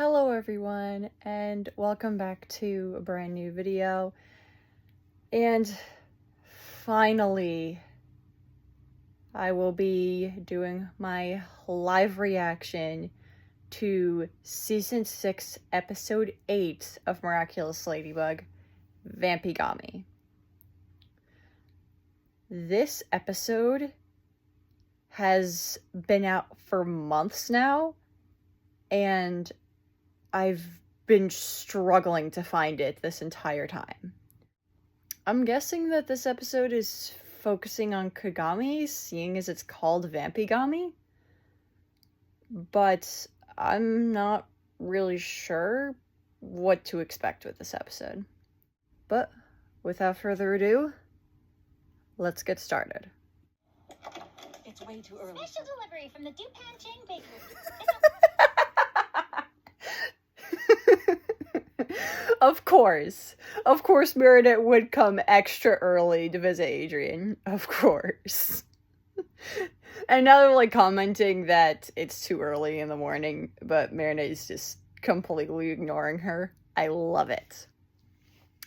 Hello everyone, and welcome back to a brand new video. And finally, I will be doing my live reaction to Season 6, Episode 8 of Miraculous Ladybug, Vampigami. This episode has been out for months now, and I've been struggling to find it this entire time. I'm guessing that this episode is focusing on Kagami, seeing as it's called Vampigami, but I'm not really sure what to expect with this episode. But without further ado, let's get started. It's way too early. Special delivery from the Dupan Ching Bakery. Of course, Meredith would come extra early to visit Adrian. Of course. And now they're like commenting that it's too early in the morning, but Meredith is just completely ignoring her. I love it.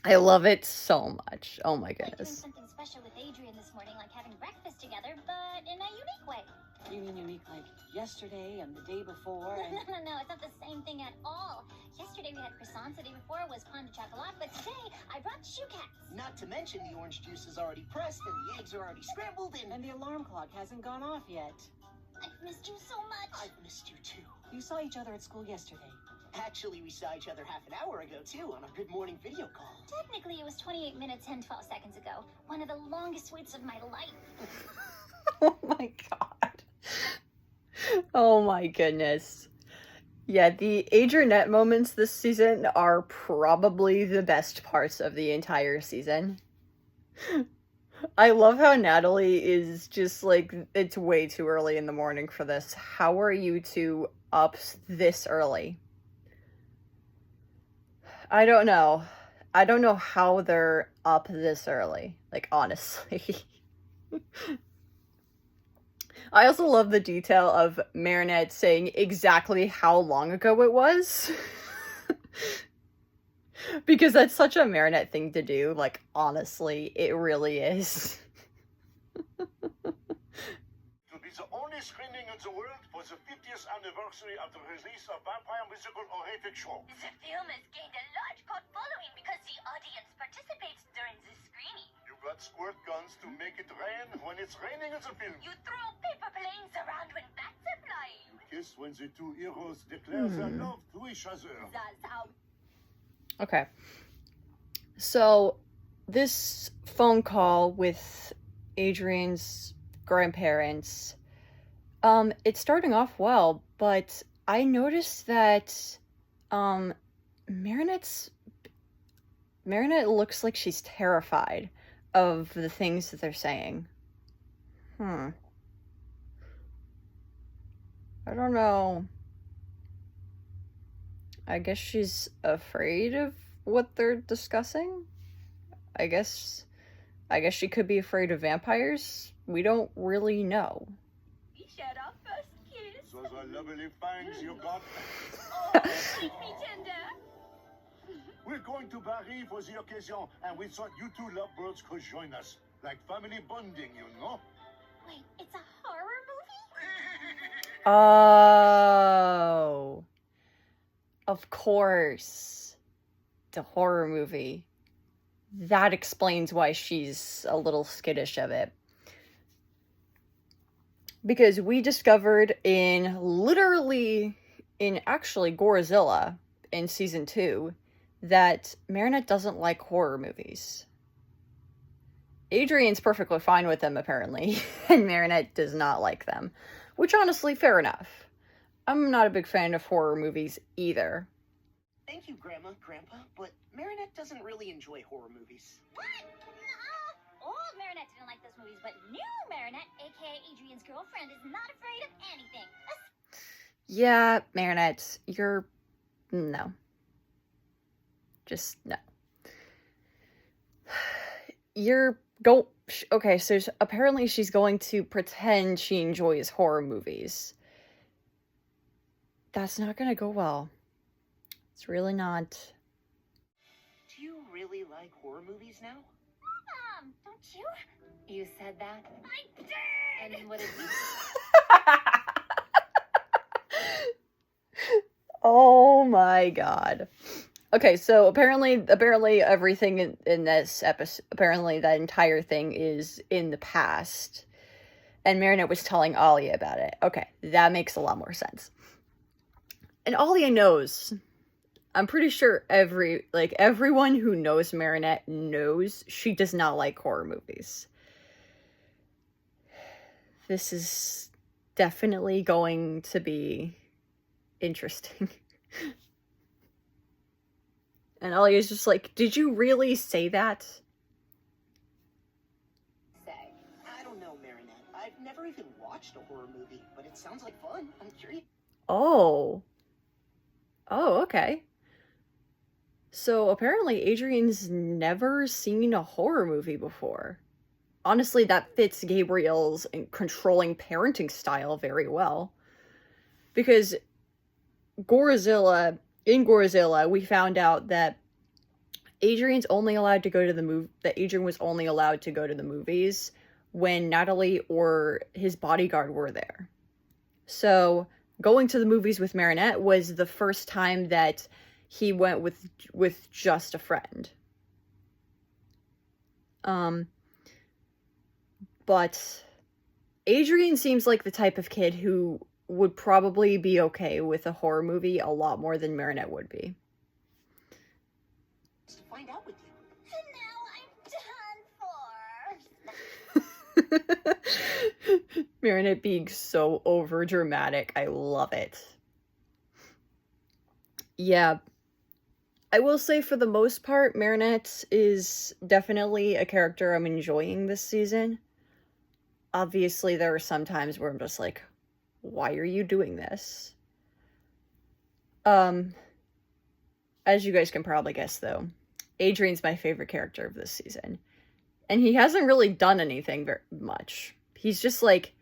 I love it so much. Oh my goodness. Like doing something special with Adrian this morning, like having breakfast together, but in a unique way. You mean unique like yesterday and the day before? And... No, it's not the same thing at all. Yesterday we had croissants, the day before was pain de chocolat, but today I brought shoe cats. Not to mention the orange juice is already pressed and the eggs are already scrambled and the alarm clock hasn't gone off yet. I've missed you so much. I've missed you too. You saw each other at school yesterday. Actually, we saw each other half an hour ago too on a good morning video call. Technically, it was 28 minutes and 12 seconds ago. One of the longest waits of my life. Oh my god. Oh my goodness. Yeah, the Adrianette moments this season are probably the best parts of the entire season. I love how Natalie is just like, it's way too early in the morning for this. How are you two up this early? I don't know. I don't know how they're up this early. Like, honestly. I also love the detail of Marinette saying exactly how long ago it was. Because that's such a Marinette thing to do. Like, honestly, it really is. It will be the only screening in the world for the 50th anniversary of the release of Vampire Musical Horrific Show. The film has gained a large cult following because the audience participates during the screening. You got squirt guns to make it rain when it's raining in the film. You throw paper planes around when bats are flying. You kiss when the two heroes declare their love to each other. That's how. Okay. So, this phone call with Adrian's grandparents, it's starting off well, but I noticed that, Marinette looks like she's terrified of the things that they're saying. I don't know. I guess she's afraid of what they're discussing? I guess she could be afraid of vampires? We don't really know. We shared our first kiss. Those are lovely fangs you got. Oh, make me tender. We're going to Paris for the occasion, and we thought you two lovebirds could join us. Like family bonding, you know? Wait, it's a horror movie? Oh. Of course. The horror movie. That explains why she's a little skittish of it. Because we discovered actually Gorizilla in season 2 that Marinette doesn't like horror movies. Adrian's perfectly fine with them, apparently, and Marinette does not like them. Which, honestly, fair enough. I'm not a big fan of horror movies either. Thank you, Grandma, Grandpa, but Marinette doesn't really enjoy horror movies. What? No. Old Marinette didn't like those movies, but new Marinette, aka Adrian's girlfriend, is not afraid of anything. Yeah, Marinette, no. Just no. Okay, so apparently she's going to pretend she enjoys horror movies. That's not gonna go well. It's really not. Do you really like horror movies now? Don't you? You said that? I did! And what did you Oh my god. Okay, so apparently everything in this episode, apparently that entire thing is in the past. And Marinette was telling Alia about it. Okay, that makes a lot more sense. And Alia knows. I'm pretty sure everyone who knows Marinette knows she does not like horror movies. This is definitely going to be interesting. And Alia's just like, did you really say that? say? I don't know, Marinette. I've never even watched a horror movie, but it sounds like fun. I'm curious. Oh, okay. So apparently Adrian's never seen a horror movie before. Honestly, that fits Gabriel's controlling parenting style very well. Because in Gorizilla, we found out that Adrian was only allowed to go to the movies when Natalie or his bodyguard were there. So going to the movies with Marinette was the first time that he went with just a friend. But Adrian seems like the type of kid who would probably be okay with a horror movie a lot more than Marinette would be. To find out with you. And now I'm done for. Marinette being so over dramatic. I love it. Yeah. I will say for the most part, Marinette is definitely a character I'm enjoying this season. Obviously, there are some times where I'm just like, why are you doing this? As you guys can probably guess, though, Adrian's my favorite character of this season. And he hasn't really done anything very much. He's just like,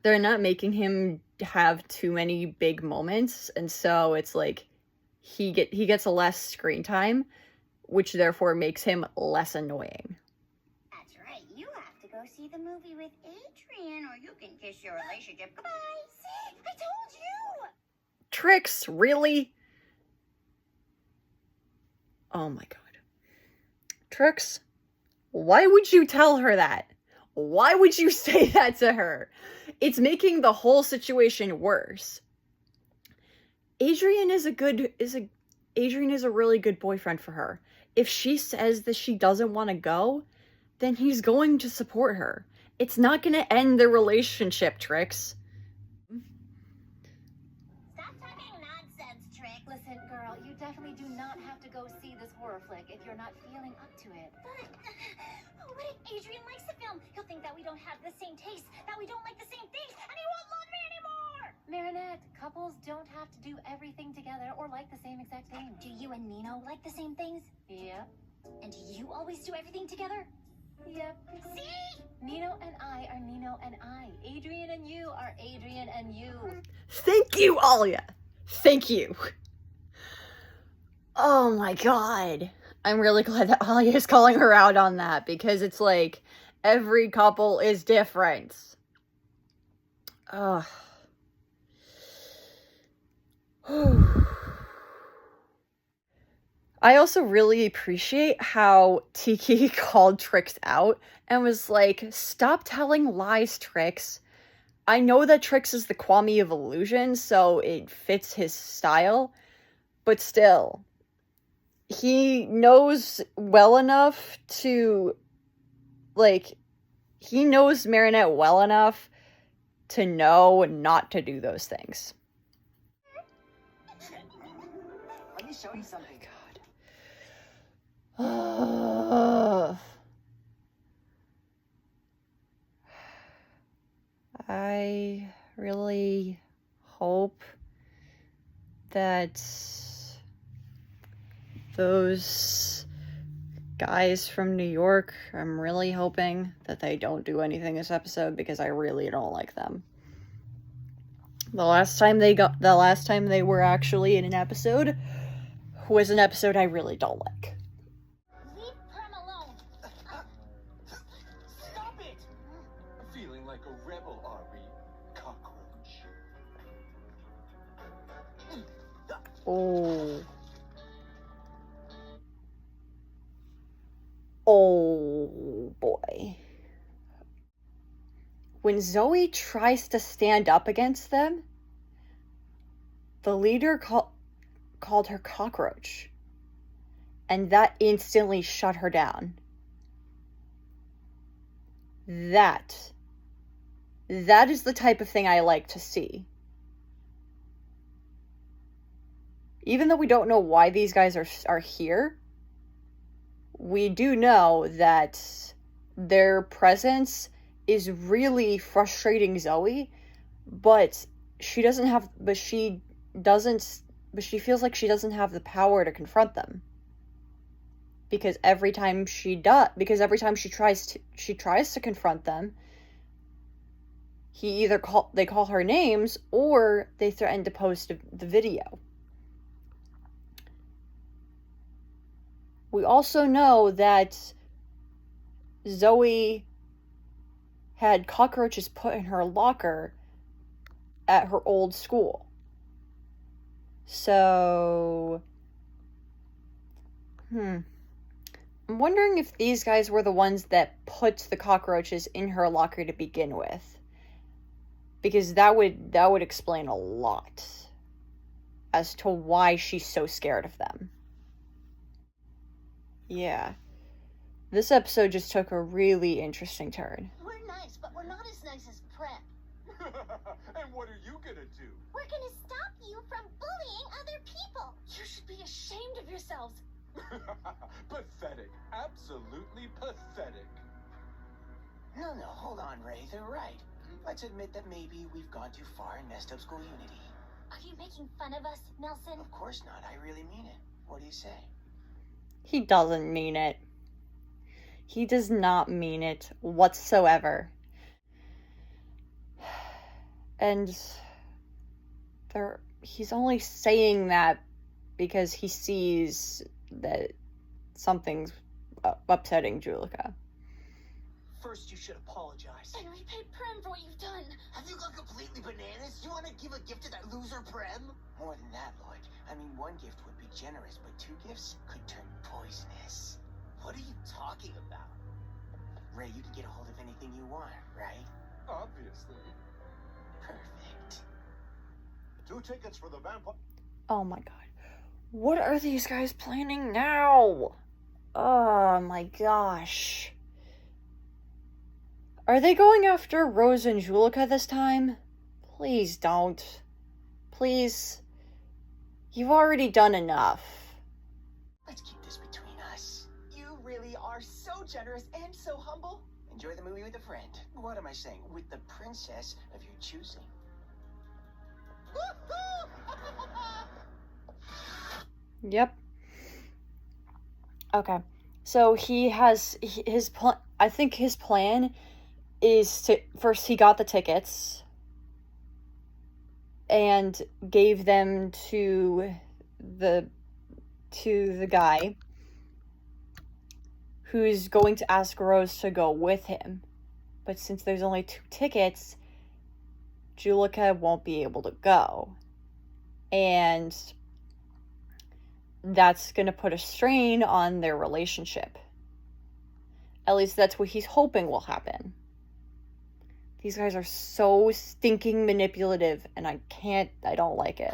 they're not making him have too many big moments, and so it's like, he gets a less screen time, which therefore makes him less annoying. That's right. You have to go see the movie with Adrian, or you can kiss your relationship goodbye. See? I told you! Trix, really? Oh my god. Trix, why would you tell her that? Why would you say that to her? It's making the whole situation worse. Adrian is a really good boyfriend for her. If she says that she doesn't want to go, then he's going to support her. It's not going to end their relationship, Trix. Stop talking nonsense, Trick. Listen, girl, you definitely do not have to go see this horror flick if you're not feeling up to it. But what if Adrian likes the film? He'll think that we don't have the same taste, that we don't like the same things, and he won't love me anymore! Marinette, couples don't have to do everything together or like the same exact thing. Do you and Nino like the same things? Yep. And do you always do everything together? Yep. See? Nino and I are Nino and I. Adrian and you are Adrian and you. Thank you, Alia. Thank you. Oh my god. I'm really glad that Alia is calling her out on that, because it's like, every couple is different. Ugh. I also really appreciate how Tiki called Trix out and was like, stop telling lies, Trix. I know that Trix is the Kwame of illusion, so it fits his style, but still, he knows well enough to, like, he knows Marinette well enough to know not to do those things. Let me show you something. I really hope that those guys from New York, I'm really hoping that they don't do anything this episode, because I really don't like them. The last time they were actually in an episode was an episode I really don't like. Leave Prem alone. Stop it! I'm feeling like a rebel, are we, cockroach? Oh. Oh boy. When Zoe tries to stand up against them, the leader called her cockroach, and that instantly shut her down. That is the type of thing I like to see. Even though we don't know why these guys are here, we do know that their presence is really frustrating Zoe, but she feels like she doesn't have the power to confront them. Because every time she tries to confront them, they call her names or they threaten to post the video. We also know that Zoe had cockroaches put in her locker at her old school. So, I'm wondering if these guys were the ones that put the cockroaches in her locker to begin with. Because that would explain a lot as to why she's so scared of them. Yeah. This episode just took a really interesting turn. We're nice, but we're not as nice as Prem. And what are you gonna do? We're gonna stop you from bullying other people. You should be ashamed of yourselves. Pathetic. Absolutely pathetic. No, hold on, Ray. They're right. Let's admit that maybe we've gone too far and messed up school unity. Are you making fun of us, Nelson? Of course not. I really mean it. What do you say? He doesn't mean it. He does not mean it whatsoever. And he's only saying that because he sees that something's upsetting Julika. First, you should apologize. And repay Prem for what you've done. Have you gone completely bananas? You want to give a gift to that loser, Prem? More than that, Lloyd. I mean, one gift would be generous, but two gifts could turn poisonous. What are you talking about? Ray, you can get a hold of anything you want, right? Obviously. Perfect. 2 tickets for the vampire. Oh my god. What are these guys planning now? Oh my gosh. Are they going after Rose and Julika this time? Please don't. Please. You've already done enough. Let's keep this between us. You really are so generous and so humble. Enjoy the movie with a friend. What am I saying? With the princess of your choosing. Yep. Okay. So he has his plan. I think his plan is to first he got the tickets and gave them to the guy who's going to ask Rose to go with him. But since there's only 2 tickets, Julika won't be able to go. And that's going to put a strain on their relationship. At least that's what he's hoping will happen. These guys are so stinking manipulative, and I don't like it.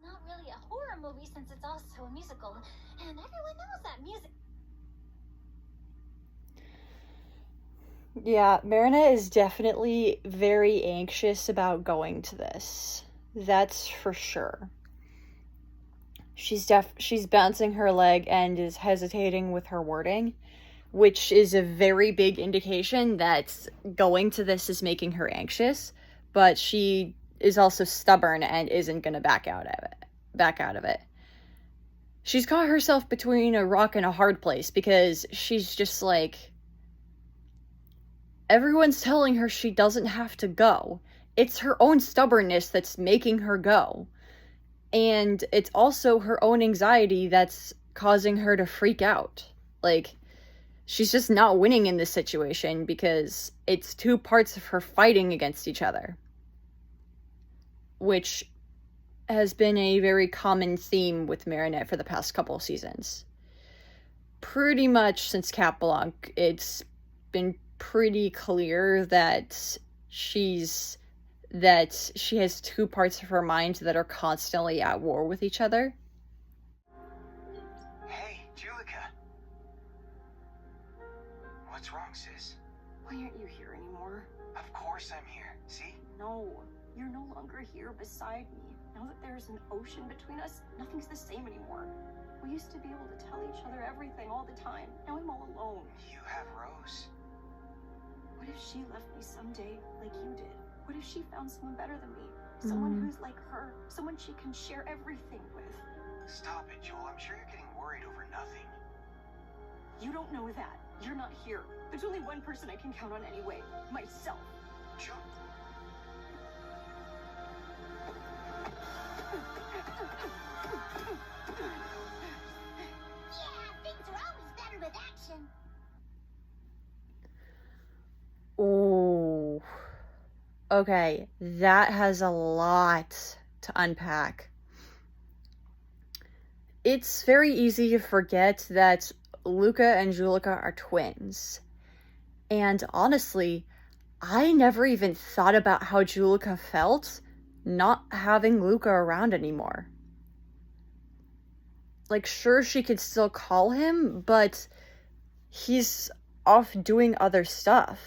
Not really a horror movie since it's also a musical, and everyone knows that music. Yeah, Marina is definitely very anxious about going to this. That's for sure. She's bouncing her leg and is hesitating with her wording, which is a very big indication that going to this is making her anxious, but she is also stubborn and isn't going to back out of it. She's caught herself between a rock and a hard place because she's just like, everyone's telling her she doesn't have to go, it's her own stubbornness that's making her go. And it's also her own anxiety that's causing her to freak out. Like, she's just not winning in this situation because it's two parts of her fighting against each other. Which has been a very common theme with Marinette for the past couple seasons. Pretty much since Cat Blanc, it's been pretty clear that she has two parts of her mind that are constantly at war with each other. Hey, Julika. What's wrong, sis? Why aren't you here anymore? Of course I'm here. See? No, you're no longer here beside me. Now that there's an ocean between us, nothing's the same anymore. We used to be able to tell each other everything all the time. Now I'm all alone. You have Rose. What if she left me someday like you did? What if she found someone better than me? Someone who's like her. Someone she can share everything with. Stop it, Joel. I'm sure you're getting worried over nothing. You don't know that. You're not here. There's only one person I can count on anyway. Myself. Joel. Yeah, things are always better with action. Ooh. Okay, that has a lot to unpack. It's very easy to forget that Luca and Julika are twins. And honestly, I never even thought about how Julika felt not having Luca around anymore. Like, sure, she could still call him, but he's off doing other stuff.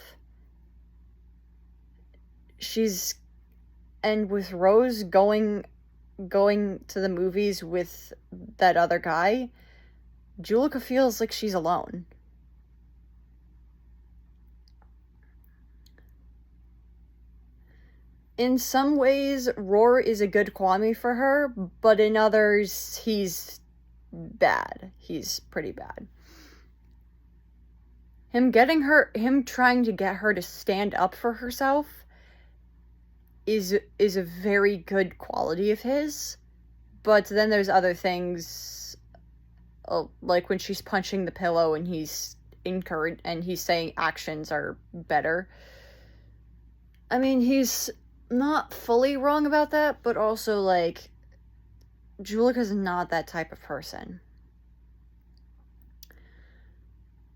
And with Rose going to the movies with that other guy, Julika feels like she's alone. In some ways, Roar is a good Kwame for her, but in others, he's bad. He's pretty bad. Him trying to get her to stand up for herself is a very good quality of his, but then there's other things, like when she's punching the pillow and he's saying actions are better. I mean, he's not fully wrong about that, but also, like, Julika's not that type of person.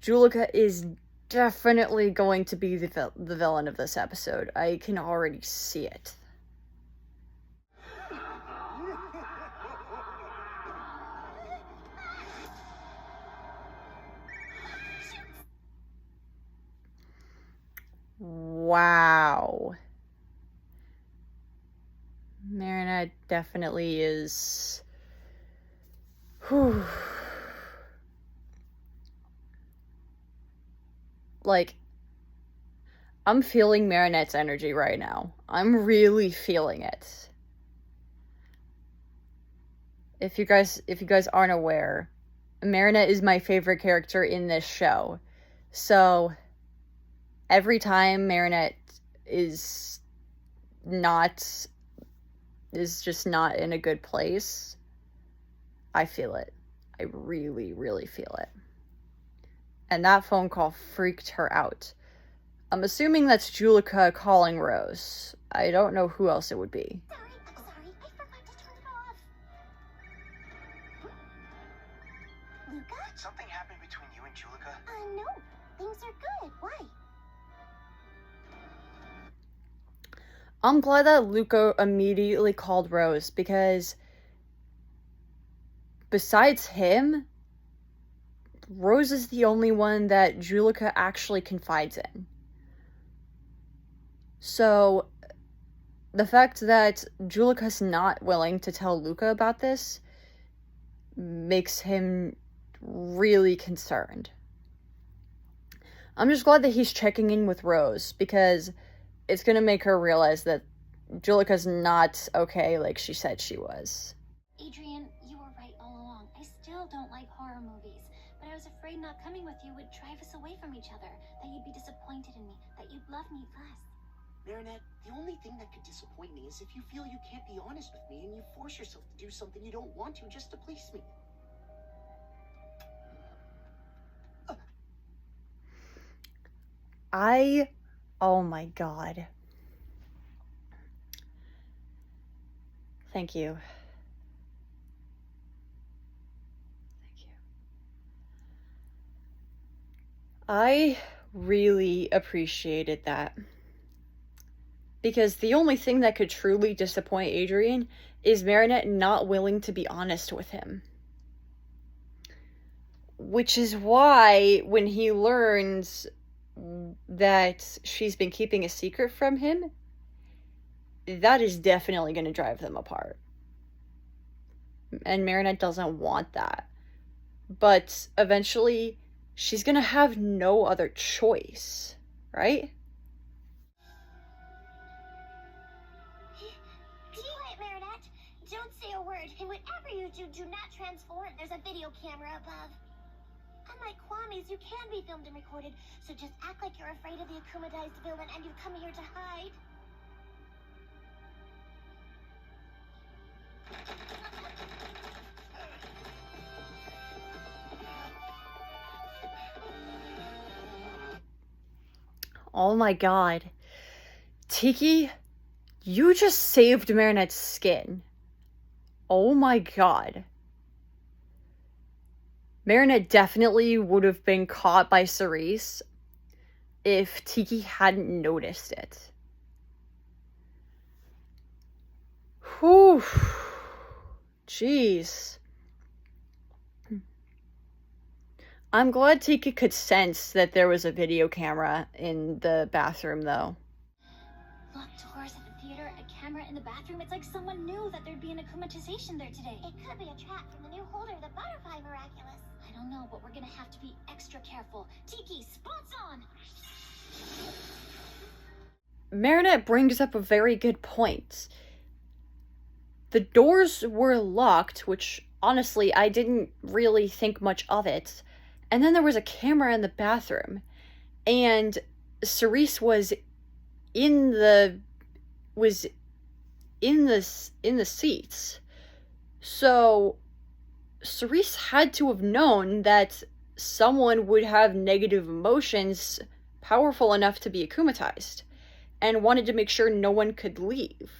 Julika is definitely going to be the villain of this episode. I can already see it. Wow. Marinette definitely is... Whew. Like, I'm feeling Marinette's energy right now. I'm really feeling it. If you guys aren't aware, Marinette is my favorite character in this show. So, every time Marinette is just not in a good place, I feel it. I really, really feel it. And that phone call freaked her out. I'm assuming that's Julika calling Rose. I don't know who else it would be. I'm sorry. I forgot to turn it off. Luca? Did something happen between you and Julika? No. Things are good. Why? I'm glad that Luca immediately called Rose, because besides him, Rose is the only one that Julika actually confides in. So, the fact that Julika's not willing to tell Luca about this makes him really concerned. I'm just glad that he's checking in with Rose, because it's gonna make her realize that Julika's not okay like she said she was. Adrian, you were right all along. I still don't like horror movies, but I was afraid not coming with you would drive us away from each other, that you'd be disappointed in me, that you'd love me less. Marinette, the only thing that could disappoint me is if you feel you can't be honest with me and you force yourself to do something you don't want to just to please me. Oh my god. Thank you. Thank you. I really appreciated that. Because the only thing that could truly disappoint Adrian is Marinette not willing to be honest with him. Which is why, when he learns that she's been keeping a secret from him, that is definitely going to drive them apart. And Marinette doesn't want that. But eventually, she's going to have no other choice, right? Quiet, Marinette. Don't say a word, and whatever you do, do not transform. There's a video camera above. Unlike Kwame's, you can be filmed and recorded, so just act like you're afraid of the akumatized villain and you've come here to hide. Oh my god. Tiki, you just saved Marinette's skin. Oh my god. Marinette definitely would have been caught by Cerise if Tiki hadn't noticed it. Whew. Jeez. I'm glad Tiki could sense that there was a video camera in the bathroom, though. Locked doors at the theater, a camera in the bathroom. It's like someone knew that there'd be an akumatization there today. It could be a trap from the new holder of the butterfly miraculous. I don't know, but we're gonna have to be extra careful. Tiki, spots on! Marinette brings up a very good point. The doors were locked, which, honestly, I didn't really think much of it. And then there was a camera in the bathroom. And Cerise was in the seats. So Cerise had to have known that someone would have negative emotions powerful enough to be akumatized, and wanted to make sure no one could leave.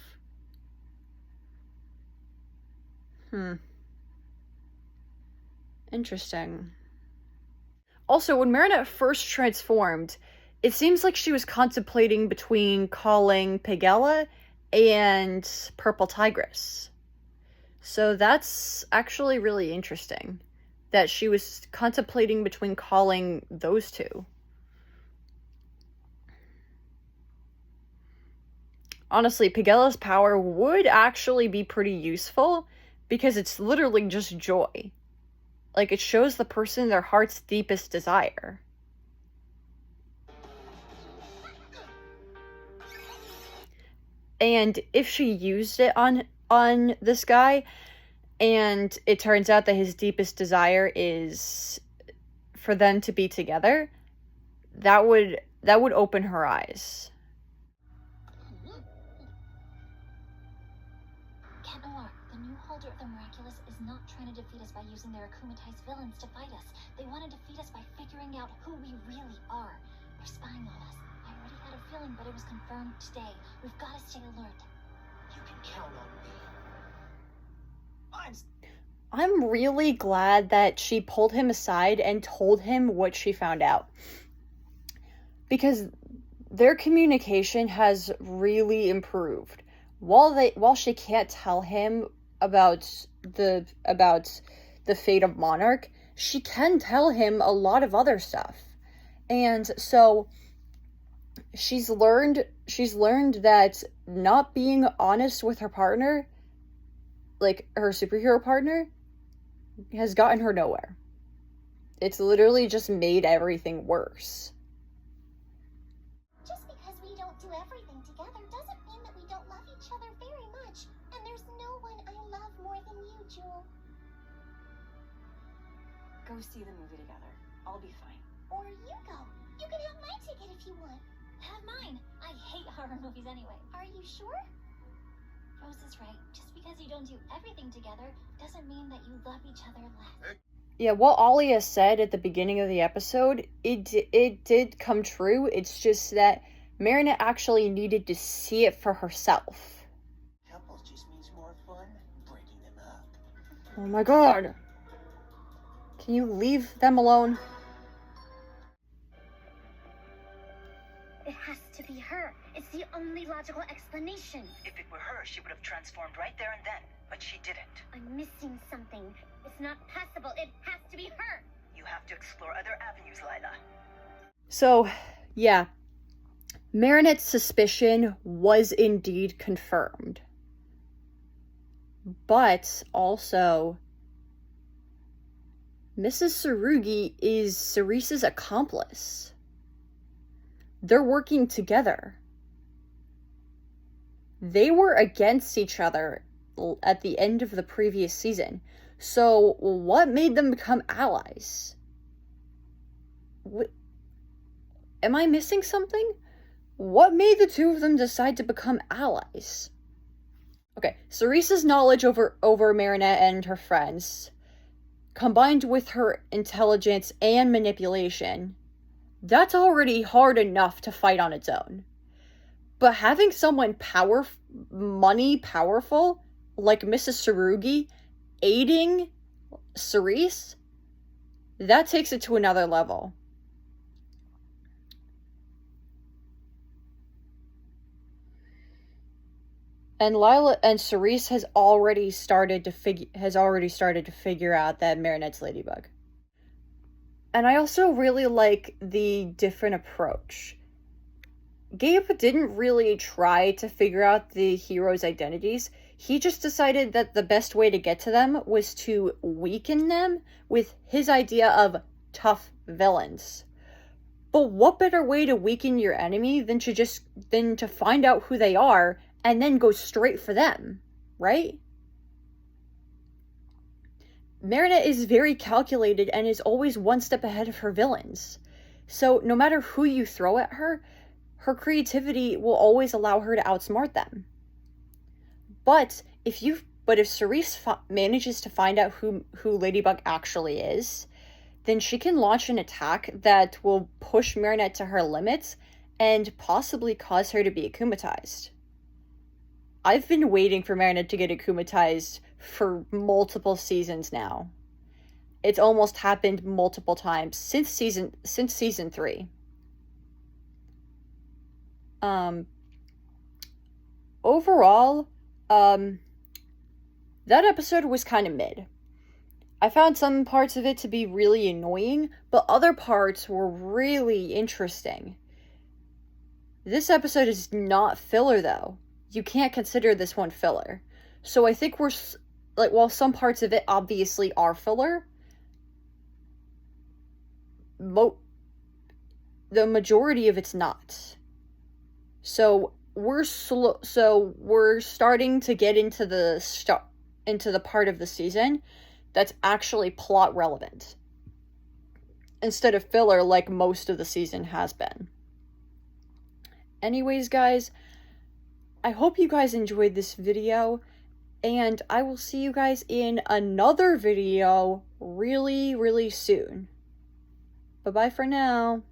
Interesting. Also, when Marinette first transformed, it seems like she was contemplating between calling Pigella and Purple Tigress. So that's actually really interesting, that she was contemplating between calling those two. Honestly, Pigella's power would actually be pretty useful, because it's literally just joy. Like, it shows the person their heart's deepest desire. And if she used it on this guy, and it turns out that his deepest desire is for them to be together, that would open her eyes. The new holder of the miraculous is not trying to defeat us by using their akumatized villains to fight us. They want to defeat us by figuring out who we really are. They're spying on us. I already had a feeling, but it was confirmed today. We've got to stay alert. You can count on me. I'm really glad that she pulled him aside and told him what she found out. Because their communication has really improved. While she can't tell him about the fate of Monarch, she can tell him a lot of other stuff. And so she's learned that not being honest with her partner, like her superhero partner, has gotten her nowhere. It's literally just made everything worse. Just because we don't do everything together doesn't mean that we don't love each other very much. And there's no one I love more than you, Jewel. Go see the movie together. I'll be fine. Or you go. You can have my ticket if you want. Have mine. I hate horror movies anyway. Are you sure? Rose is right. Just because you don't do everything together doesn't mean that you love each other less. Yeah, what Alia said at the beginning of the episode, it did come true. It's just that Marinette actually needed to see it for herself. Couples just means more fun breaking them up. Oh my god. Can you leave them alone? It has to be her. It's the only logical explanation. If it were her, she would have transformed right there and then, but she didn't. I'm missing something. It's not possible. It has to be her. You have to explore other avenues, Lila. So, yeah. Marinette's suspicion was indeed confirmed. But also, Mrs. Tsurugi is Cerise's accomplice. They're working together. They were against each other at the end of the previous season. So, what made them become allies? Am I missing something? What made the two of them decide to become allies? Okay, Cerise's knowledge over Marinette and her friends, combined with her intelligence and manipulation, that's already hard enough to fight on its own. But having someone powerful, like Mrs. Tsurugi, aiding Cerise, that takes it to another level. And Lila and Cerise has already started to figure out that Marinette's Ladybug. And I also really like the different approach. Gabe didn't really try to figure out the heroes' identities. He just decided that the best way to get to them was to weaken them with his idea of tough villains. But what better way to weaken your enemy than to find out who they are and then go straight for them, right? Marinette is very calculated and is always one step ahead of her villains. So no matter who you throw at her, her creativity will always allow her to outsmart them. But if Cerise manages to find out who Ladybug actually is, then she can launch an attack that will push Marinette to her limits and possibly cause her to be akumatized. I've been waiting for Marinette to get akumatized for multiple seasons now. It's almost happened multiple times since season 3. Overall, that episode was kind of mid. I found some parts of it to be really annoying, but other parts were really interesting. This episode is not filler, though. You can't consider this one filler. So I think while some parts of it obviously are filler, the majority of it's not. So we're starting to get into the part of the season that's actually plot relevant, instead of filler like most of the season has been. Anyways, guys, I hope you guys enjoyed this video, and I will see you guys in another video really, really soon. Bye-bye for now.